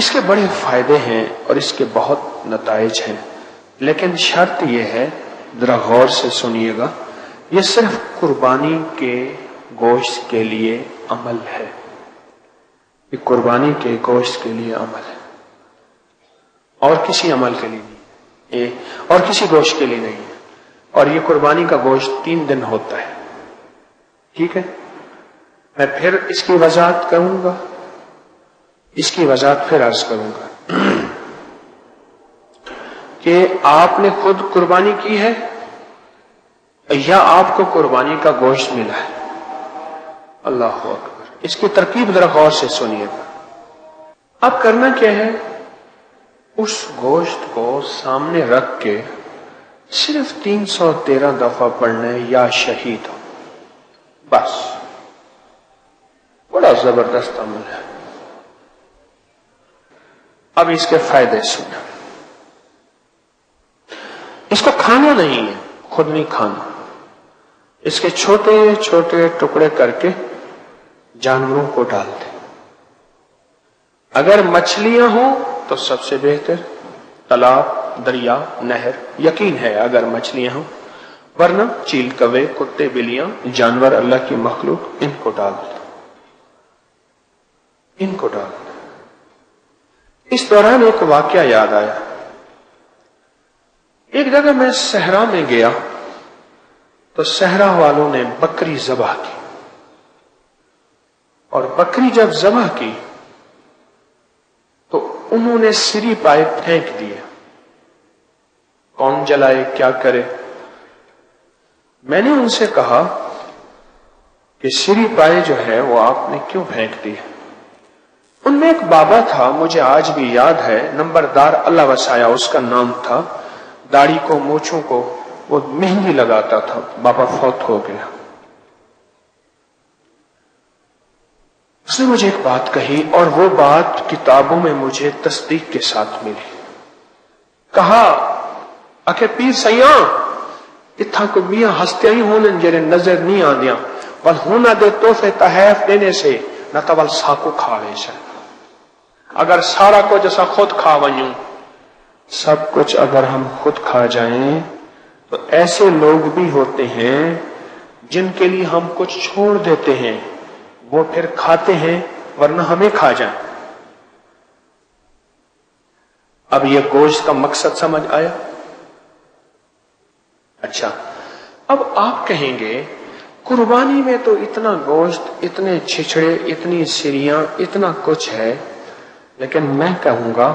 اس کے بڑے فائدے ہیں اور اس کے بہت نتائج ہیں، لیکن شرط یہ ہے، ذرا غور سے سنیے گا، یہ صرف قربانی کے گوشت کے لیے عمل ہے، یہ قربانی کے گوشت کے لیے عمل ہے، اور کسی عمل کے لیے نہیں، اور کسی گوشت کے لیے نہیں ہے، اور یہ قربانی کا گوشت 3 دن ہوتا ہے۔ ٹھیک ہے، میں پھر اس کی وضاحت کروں گا، اس کی وضاحت پھر عرض کروں گا کہ آپ نے خود قربانی کی ہے یا آپ کو قربانی کا گوشت ملا ہے۔ اللہ اکبر، اس کی ترکیب ذرا غور سے سنیے گا۔ اب کرنا کیا ہے، اس گوشت کو سامنے رکھ کے صرف 313 دفعہ پڑھنا ہے، یا شہید ہو، بس۔ بڑا زبردست عمل ہے۔ اب اس کے فائدے سنیں۔ اس کو کھانا نہیں ہے، خود نہیں کھانا، اس کے چھوٹے چھوٹے ٹکڑے کر کے جانوروں کو ڈال دیں۔ اگر مچھلیاں ہوں تو سب سے بہتر، تالاب، دریا، نہر، یقین ہے اگر مچھلیاں ہوں، ورنہ چیل، کوے، کتے، بلیاں، جانور اللہ کی مخلوق، ان کو ڈال دیں، ان کو ڈال دیں۔ اس دوران ایک واقعہ یاد آیا۔ ایک جگہ میں صحرا میں گیا تو صحرا والوں نے بکری ذبح کی، اور بکری جب ذبح کی تو انہوں نے سری پائے پھینک دیے۔ کون جلائے، کیا کرے؟ میں نے ان سے کہا کہ سری پائے جو ہے وہ آپ نے کیوں پھینک دی؟ ان میں ایک بابا تھا، مجھے آج بھی یاد ہے، نمبردار اللہ وسایا اس کا نام تھا، داڑھی کو، مونچھوں کو وہ مہندی لگاتا تھا، بابا فوت ہو گیا۔ اس نے مجھے ایک بات کہی، اور وہ بات کتابوں میں مجھے تصدیق کے ساتھ ملی۔ کہا اکھے پیر سیاں اتھا کو میاں ہستیاں ہی ہونے جرے نظر نہیں آدیاں، ول ہونا دے تحفے تحائف دینے سے نہ تو ول ساکو کھاوے سے۔ اگر سارا کو جیسا خود کھا ونیوں، سب کچھ اگر ہم خود کھا جائیں تو ایسے لوگ بھی ہوتے ہیں جن کے لیے ہم کچھ چھوڑ دیتے ہیں، وہ پھر کھاتے ہیں ورنہ ہمیں کھا جائیں۔ اب یہ گوشت کا مقصد سمجھ آیا؟ اچھا، اب آپ کہیں گے قربانی میں تو اتنا گوشت، اتنے چھچڑے، اتنی سریاں، اتنا کچھ ہے، لیکن میں کہوں گا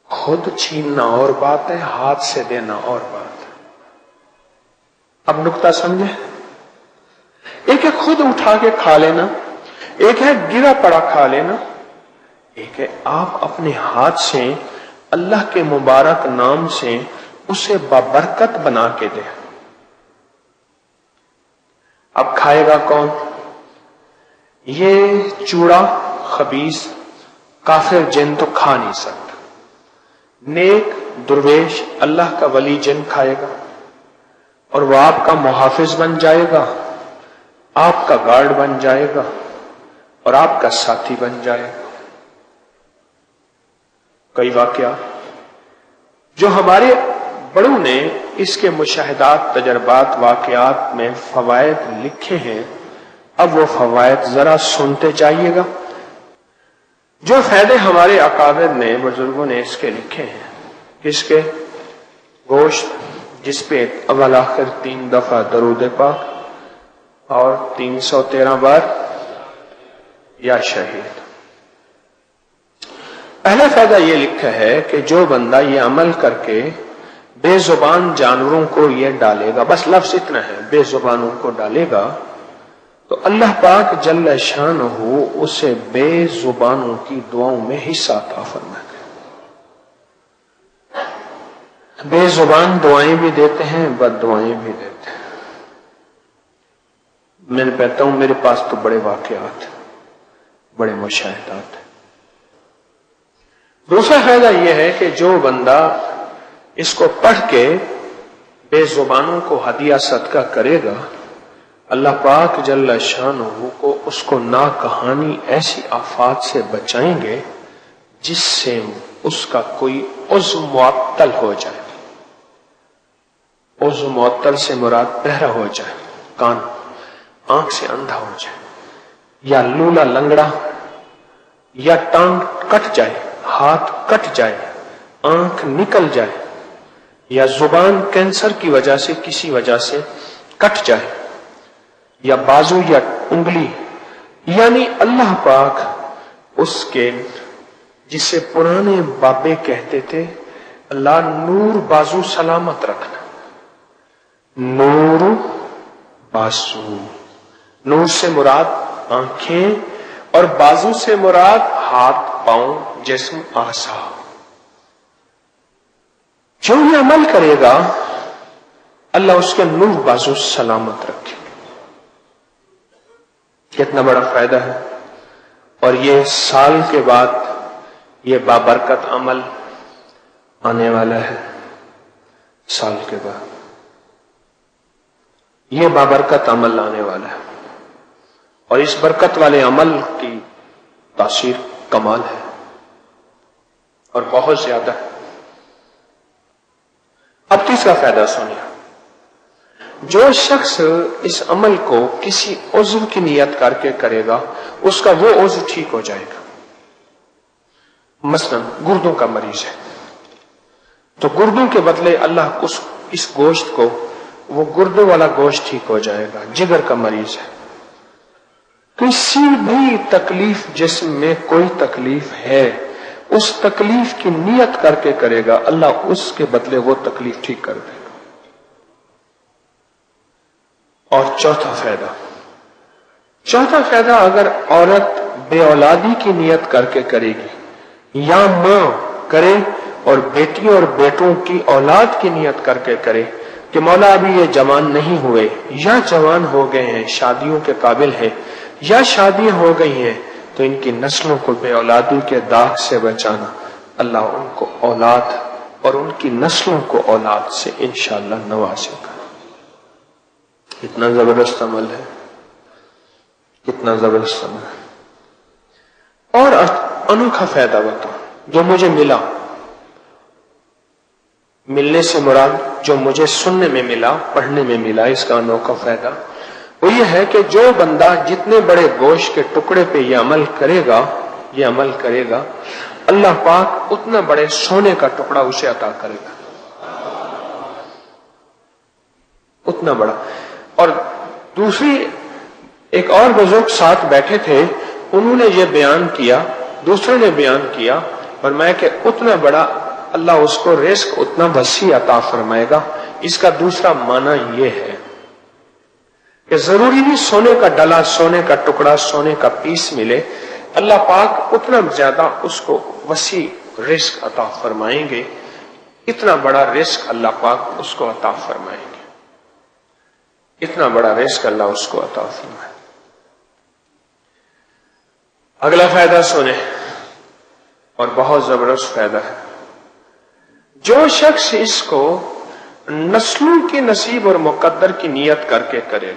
خود چھیننا اور بات ہے، ہاتھ سے دینا اور بات ہے۔ اب نقطہ سمجھے؟ ایک ہے خود اٹھا کے کھا لینا، ایک ہے گرا پڑا کھا لینا، ایک ہے آپ اپنے ہاتھ سے اللہ کے مبارک نام سے اسے بابرکت بنا کے دے۔ اب کھائے گا کون؟ یہ چوڑا خبیث کافر جن تو کھا نہیں سکتا، نیک درویش اللہ کا ولی جن کھائے گا، اور وہ آپ کا محافظ بن جائے گا، آپ کا گارڈ بن جائے گا، اور آپ کا ساتھی بن جائے گا۔ کئی واقعہ جو ہمارے بڑوں نے اس کے مشاہدات، تجربات، واقعات میں فوائد لکھے ہیں، اب وہ فوائد ذرا سنتے جائیے گا۔ جو فائدے ہمارے اکابر نے، بزرگوں نے اس کے لکھے ہیں، اس کے گوشت جس پہ اول آخر 3 دفعہ درود پاک اور 313 بار یا شہید۔ پہلا فائدہ یہ لکھا ہے کہ جو بندہ یہ عمل کر کے بے زبان جانوروں کو یہ ڈالے گا، بس لفظ اتنا ہے، بے زبانوں کو ڈالے گا، تو اللہ پاک جل شانہ اسے بے زبانوں کی دعاؤں میں حصہ عطا فرمائے گا۔ بے زبان دعائیں بھی دیتے ہیں، بد دعائیں بھی دیتے ہیں۔ میں کہتا ہوں میرے پاس تو بڑے واقعات ہیں، بڑے مشاہدات ہیں۔ دوسرا فائدہ یہ ہے کہ جو بندہ اس کو پڑھ کے بے زبانوں کو ہدیہ صدقہ کرے گا، اللہ پاک جل شانہ کو اس کو ناکہانی ایسی آفات سے بچائیں گے جس سے اس کا کوئی عضو معطل ہو جائے. عضو معطل سے مراد بہرا ہو جائے، کان، آنکھ سے اندھا ہو جائے، یا لولا لنگڑا، یا ٹانگ کٹ جائے، ہاتھ کٹ جائے، آنکھ نکل جائے، یا زبان کینسر کی وجہ سے کسی وجہ سے کٹ جائے، یا بازو یا انگلی، یعنی اللہ پاک اس کے جسے پرانے بابے کہتے تھے اللہ نور بازو سلامت رکھنا. نور بازو، نور سے مراد آنکھیں اور بازو سے مراد ہاتھ پاؤں جسم اعضاء. جو یہ عمل کرے گا اللہ اس کے نور بازو سلامت رکھے. کتنا بڑا فائدہ ہے. اور یہ سال کے بعد یہ بابرکت عمل آنے والا ہے. سال کے بعد یہ بابرکت عمل آنے والا ہے، اور اس برکت والے عمل کی تاثیر کمال ہے اور بہت زیادہ ہے. اب تیسرا فائدہ سنیے. جو شخص اس عمل کو کسی عضو کی نیت کر کے کرے گا اس کا وہ عضو ٹھیک ہو جائے گا. مثلا گردوں کا مریض ہے تو گردوں کے بدلے اللہ اس گوشت کو، وہ گردوں والا گوشت ٹھیک ہو جائے گا. جگر کا مریض ہے، کسی بھی تکلیف جسم میں کوئی تکلیف ہے اس تکلیف کی نیت کر کے کرے گا اللہ اس کے بدلے وہ تکلیف ٹھیک کر دے گا. اور چوتھا فائدہ اگر عورت بے اولادی کی نیت کر کے کرے گی یا ماں کرے اور بیٹیوں اور بیٹوں کی اولاد کی نیت کر کے کرے کہ مولا ابھی یہ جوان نہیں ہوئے یا جوان ہو گئے ہیں، شادیوں کے قابل ہیں یا شادیاں ہو گئی ہیں، تو ان کی نسلوں کو بے اولادی کے داغ سے بچانا، اللہ ان کو اولاد اور ان کی نسلوں کو اولاد سے انشاءاللہ نوازے گا. کتنا زبردست عمل ہے، کتنا زبردست عمل ہے. اور انوکھا فائدہ بتاؤ جو مجھے ملا، ملنے سے مراد جو مجھے سننے میں ملا، پڑھنے میں ملا، اس کا انوکھا فائدہ وہ یہ ہے کہ جو بندہ جتنے بڑے گوشت کے ٹکڑے پہ یہ عمل کرے گا اللہ پاک اتنا بڑے سونے کا ٹکڑا اسے عطا کرے گا، اتنا بڑا. اور دوسری ایک اور بزرگ ساتھ بیٹھے تھے، انہوں نے یہ بیان کیا، دوسرے نے بیان کیا، اور میں کہ اتنا بڑا اللہ اس کو رزق اتنا وسیع عطا فرمائے گا. اس کا دوسرا معنی یہ ہے کہ ضروری نہیں سونے کا ڈلا، سونے کا ٹکڑا، سونے کا پیس ملے، اللہ پاک اتنا زیادہ اس کو وسیع رزق عطا فرمائیں گے. اتنا بڑا رزق اللہ پاک اس کو عطا فرمائیں گے، اتنا بڑا رزق اللہ اس کو عطا فرمائے. اگلا فائدہ سنیں، اور بہت زبردست فائدہ ہے. جو شخص اس کو نسلوں کے نصیب اور مقدر کی نیت کر کے کرے